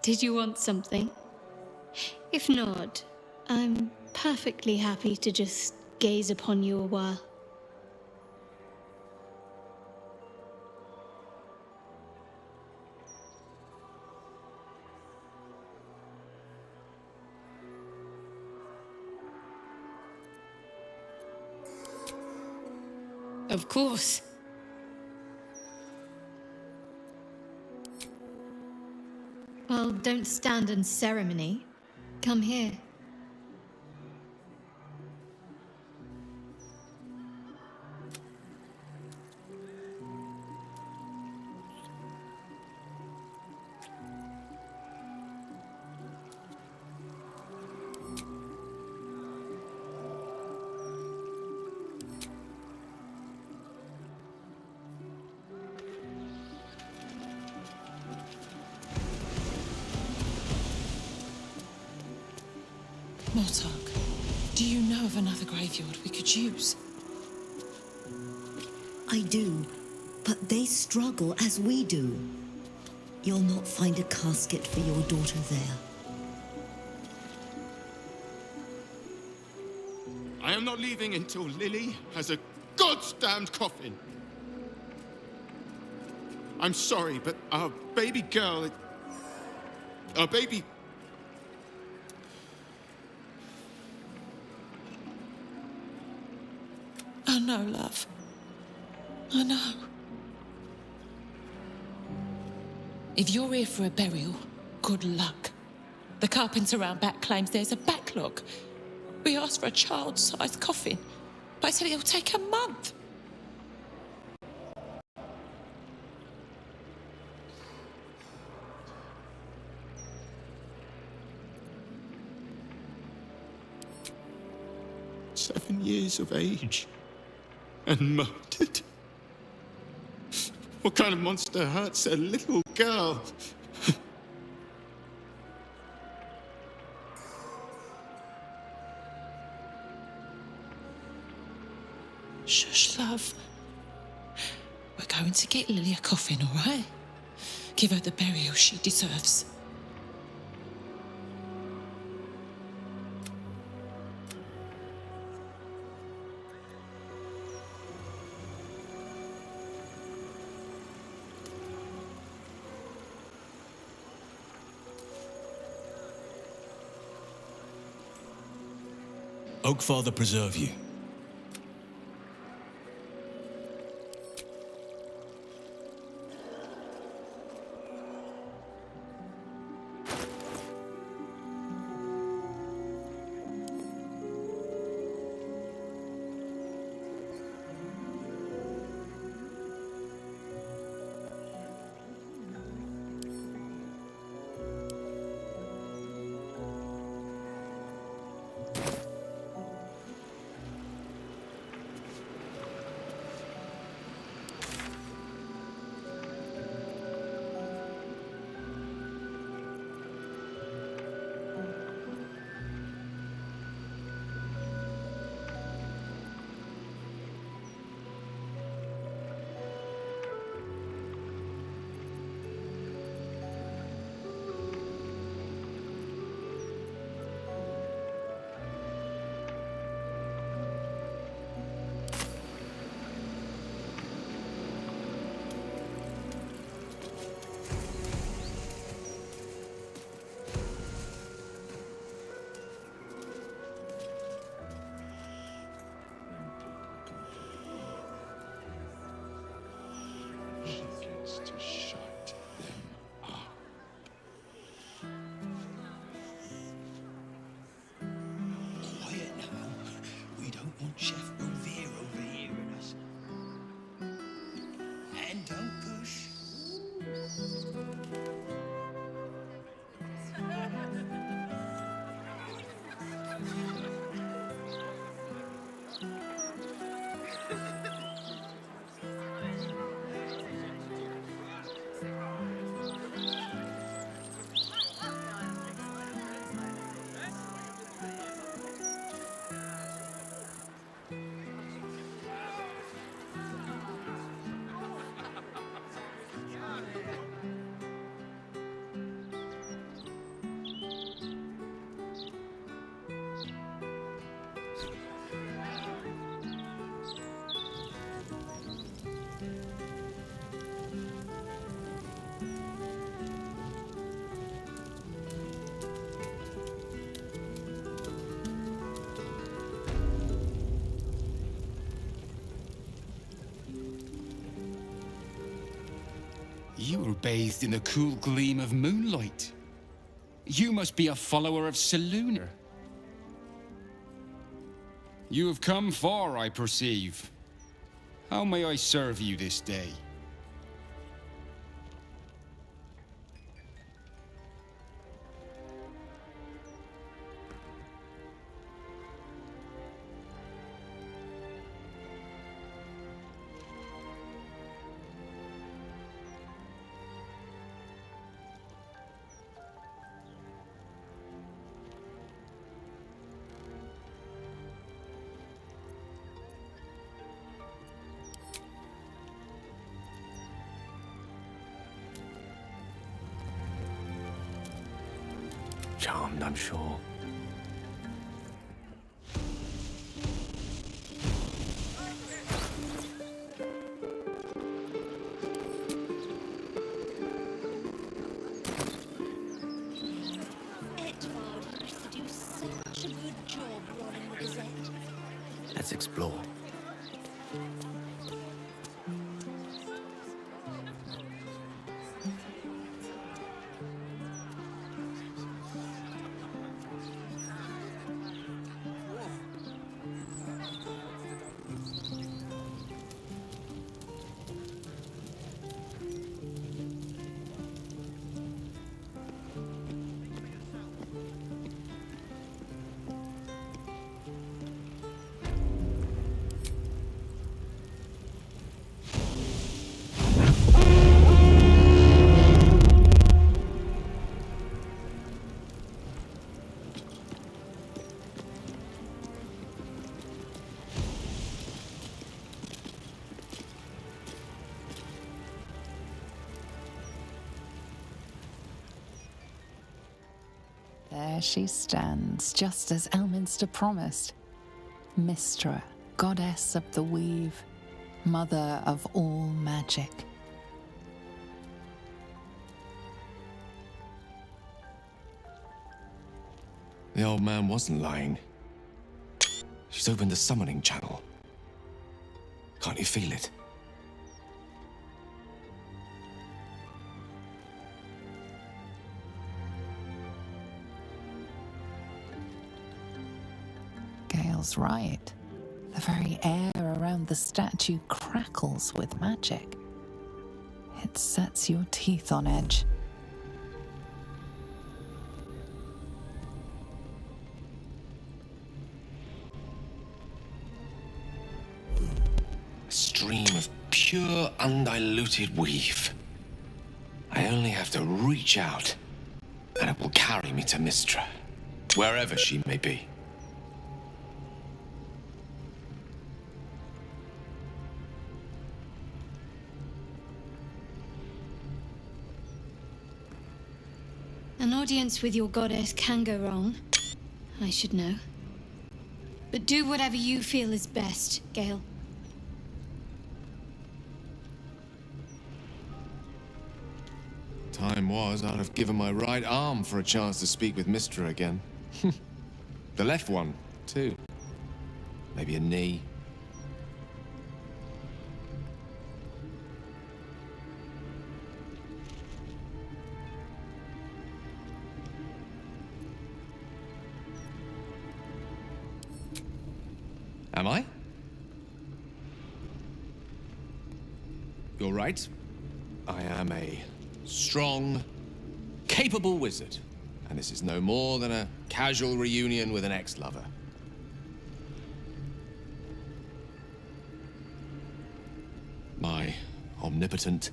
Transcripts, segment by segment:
Did you want something? If not, I'm perfectly happy to just gaze upon you a while. Of course. Well, don't stand in ceremony. Come here. Mortark, do you know of another graveyard we could use? I do, but they struggle as we do. You'll not find a casket for your daughter there. I am not leaving until Lily has a goddamned coffin. I'm sorry, but our baby girl... Our baby... I know, love. I know. If you're here for a burial, good luck. The carpenter round back claims there's a backlog. We asked for a child-sized coffin, but I said it'll take a month. "7 years of age and murdered. What kind of monster hurts a little girl?" Shush, love. We're going to get Lily a coffin, all right? Give her the burial she deserves. Oakfather preserve you. You were bathed in the cool gleam of moonlight. You must be a follower of Selûne. You have come far, I perceive. How may I serve you this day? Charmed, I'm sure. Edvard used to do such a good job running the Gazette. Let's explore. There she stands, just as Elminster promised. Mystra, goddess of the weave, mother of all magic. The old man wasn't lying. She's opened the summoning channel. Can't you feel it? Gale's right. The very air around the statue crackles with magic. It sets your teeth on edge. A stream of pure, undiluted weave. I only have to reach out, and it will carry me to Mystra, wherever she may be. An audience with your goddess can go wrong. I should know. But do whatever you feel is best, Gale. Time was, I'd have given my right arm for a chance to speak with Mystra again. The left one, too. Maybe a knee. Am I? You're right. I am a strong, capable wizard. And this is no more than a casual reunion with an ex-lover. My omnipotent,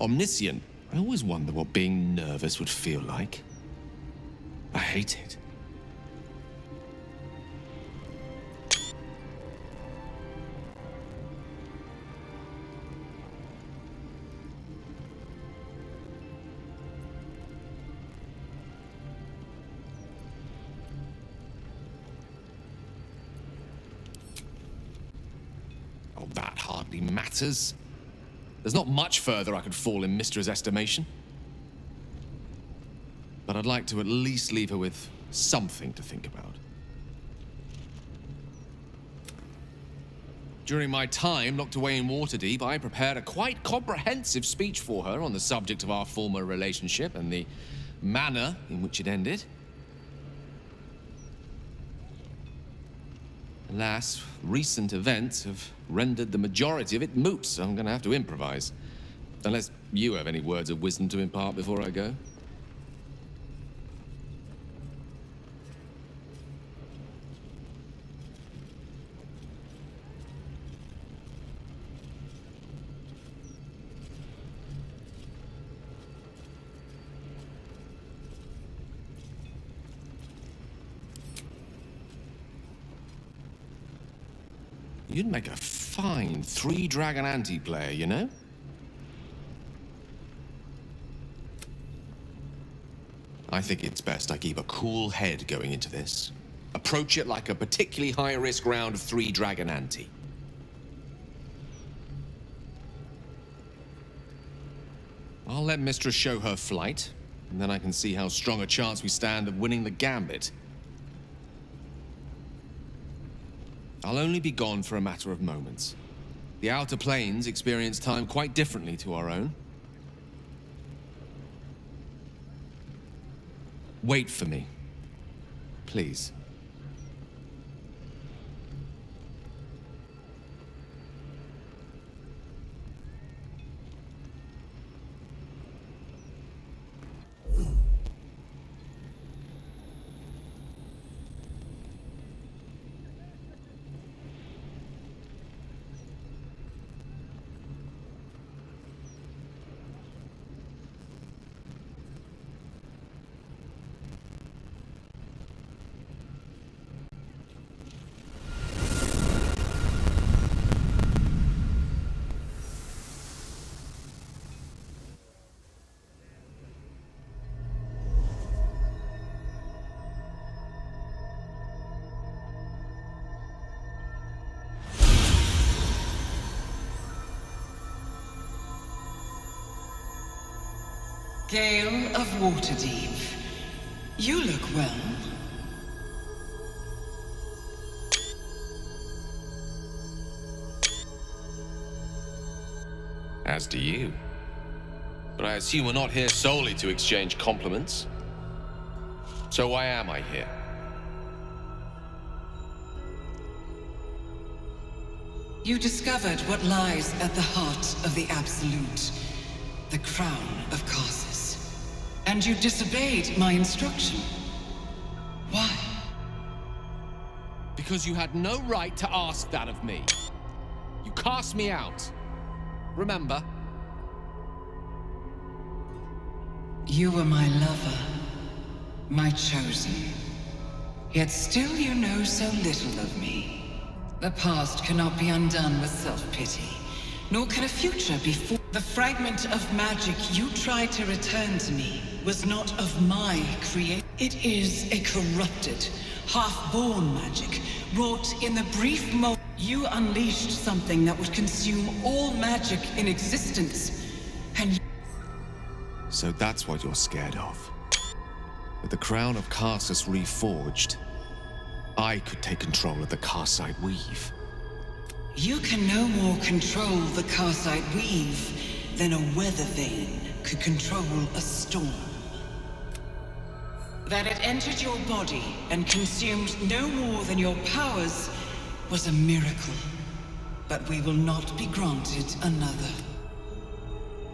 omniscient. I always wonder what being nervous would feel like. I hate it. Oh, that hardly matters. There's not much further I could fall in Mystra's estimation. But I'd like to at least leave her with something to think about. During my time locked away in Waterdeep, I prepared a quite comprehensive speech for her on the subject of our former relationship and the manner in which it ended. Alas, recent events have rendered the majority of it moot, so I'm going to have to improvise. Unless you have any words of wisdom to impart before I go. You'd make a fine three-dragon anti-player, you know? I think it's best I keep a cool head going into this. Approach it like a particularly high-risk round of three-dragon ante. I'll let Mistress show her flight, and then I can see how strong a chance we stand of winning the gambit. I'll only be gone for a matter of moments. The Outer Planes experience time quite differently to our own. Wait for me, please. Gale of Waterdeep, you look well. As do you. But I assume we're not here solely to exchange compliments. So why am I here? You discovered what lies at the heart of the Absolute, the crown of Karsus. And you disobeyed my instruction. Why? Because you had no right to ask that of me. You cast me out. Remember? You were my lover, my chosen. Yet still you know so little of me. The past cannot be undone with self-pity, nor can a future be for. The fragment of magic you tried to return to me was not of my creation. It is a corrupted, half-born magic, wrought in the brief moment. You unleashed something that would consume all magic in existence, and So that's what you're scared of. With the crown of Karsus reforged, I could take control of the Karsite Weave. you can no more control the Karsite Weave than a weather vane could control a storm. That it entered your body and consumed no more than your powers was a miracle. But we will not be granted another.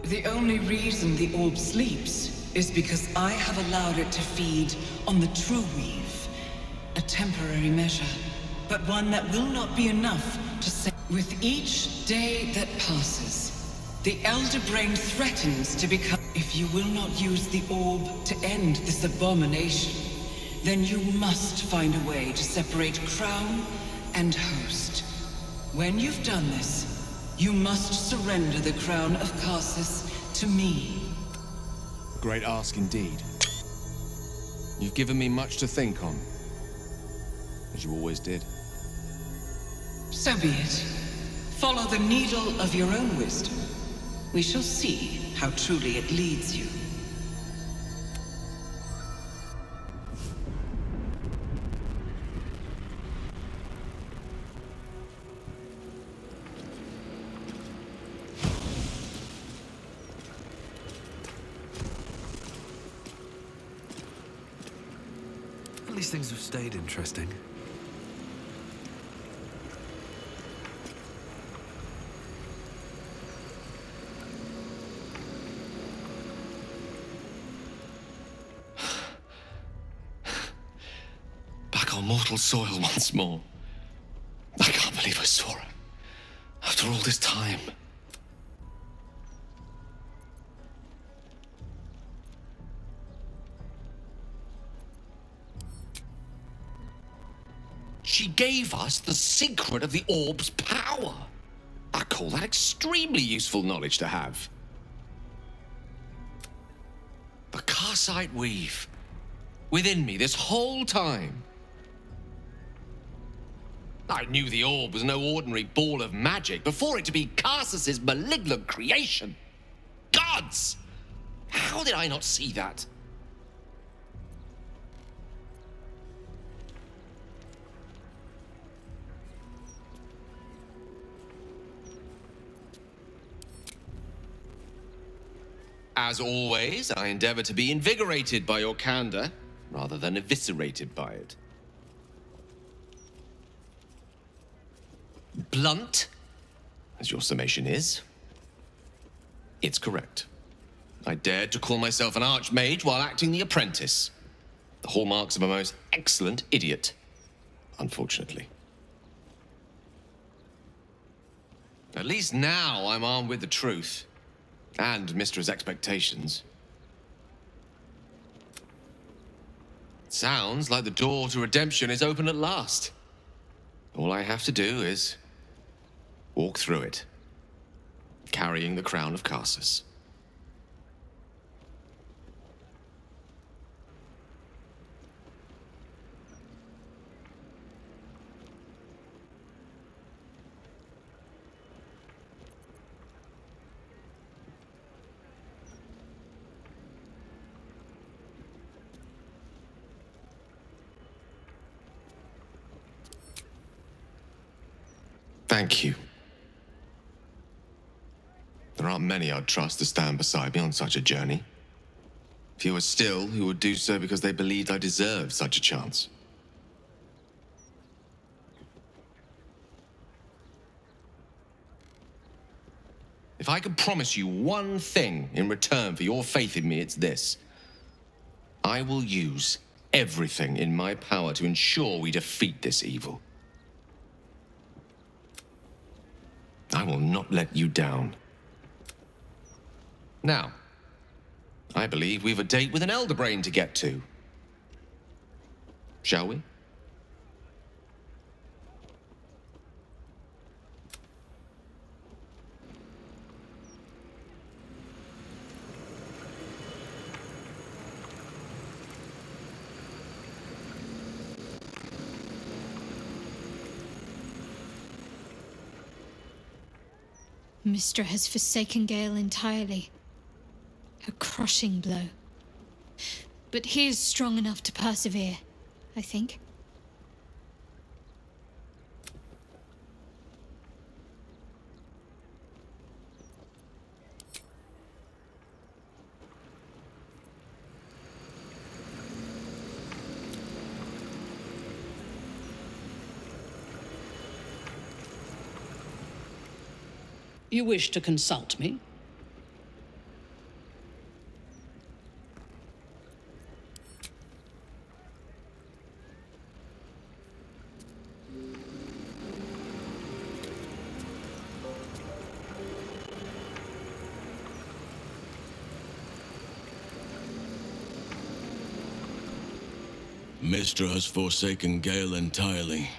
The only reason the orb sleeps is because I have allowed it to feed on the true weave. A temporary measure, but one that will not be enough to save. With each day that passes, the Elder Brain threatens to become. If you will not use the orb to end this abomination, then you must find a way to separate crown and host. When you've done this, you must surrender the crown of Karsus to me. A great ask indeed. You've given me much to think on, as you always did. So be it. Follow the needle of your own wisdom. We shall see how truly it leads you. least things have stayed interesting. Back on mortal soil once more. I can't believe I saw her. After all this time. She gave us the secret of the orb's power. I call that extremely useful knowledge to have. The Karsite weave. Within me this whole time. I knew the orb was no ordinary ball of magic before it to be Karsus's malignant creation. Gods! How did I not see that? As always, I endeavor to be invigorated by your candor, rather than eviscerated by it. Blunt, as your summation is, it's correct. I dared to call myself an archmage while acting the apprentice. The hallmarks of a most excellent idiot, unfortunately. At least now I'm armed with the truth. And Mistra's expectations. Sounds like the door to redemption is open at last. All I have to do is walk through it, carrying the crown of Karsus. Thank you. There aren't many I'd trust to stand beside me on such a journey. Fewer still who would do so because they believed I deserved such a chance. If I could promise you one thing in return for your faith in me, it's this. I will use everything in my power to ensure we defeat this evil. I will not let you down. Now, I believe we've a date with an elder brain to get to. Shall we? Mistra has forsaken Gale entirely. A crushing blow. But he is strong enough to persevere, I think. You wish to consult me? Mistra has forsaken Gale entirely.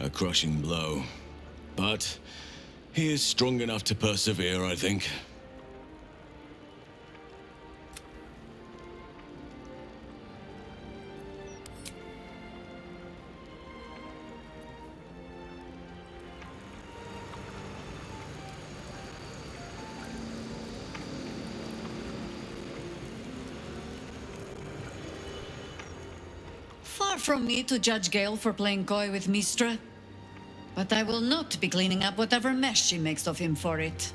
A crushing blow. But he is strong enough to persevere, I think. Far from me to judge Gale for playing coy with Mistra. But I will not be cleaning up whatever mess she makes of him for it.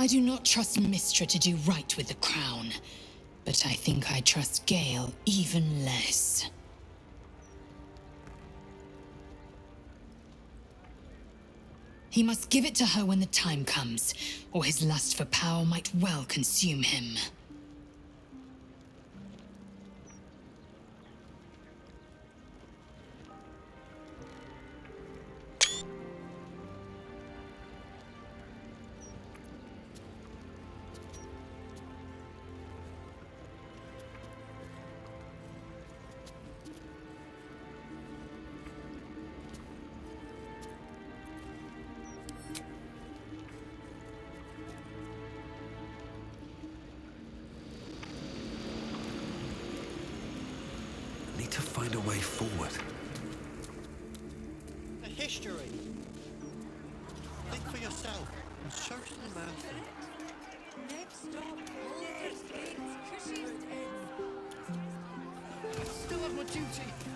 I do not trust Mystra to do right with the crown, but I think I trust Gale even less. He must give it to her when the time comes, or his lust for power might well consume him. Need to find a way forward. The history. Think for yourself and search the mountain. Next stop, Baldur Gates, Cushion's End. I still have my duty.